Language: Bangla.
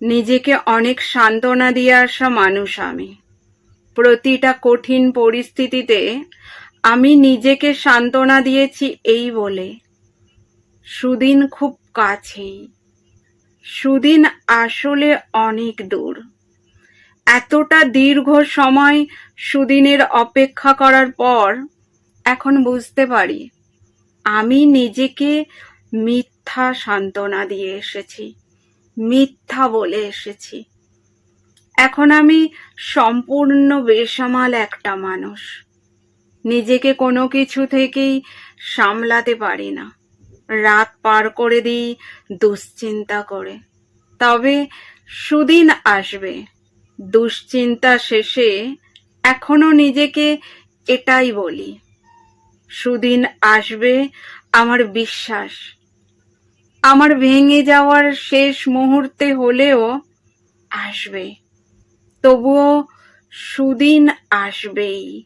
নিজেকে অনেক সান্ত্বনা দিয়ে আসা মানুষ আমি। প্রতিটা কঠিন পরিস্থিতিতে আমি নিজেকে সান্ত্বনা দিয়েছি এই বলে, সুদিন খুব কাছেই। সুদিন আসলে অনেক দূর। এতটা দীর্ঘ সময় সুদিনের অপেক্ষা করার পর এখন বুঝতে পারি আমি নিজেকে মিথ্যা সান্ত্বনা দিয়ে এসেছি, মিথ্যা বলে এসেছি। এখন আমি সম্পূর্ণ বেসামাল একটা মানুষ। নিজেকে কোনো কিছু থেকেই সামলাতে পারি না। রাত পার করে দিই দুশ্চিন্তা করে। তবে সুদিন আসবে। দুশ্চিন্তা শেষে এখনো নিজেকে এটাই বলি, সুদিন আসবে, আমার বিশ্বাস। আমার ভেঙে যাওয়ার শেষ মুহূর্তে হলেও আসবে, তবুও সুদিন আসবেই।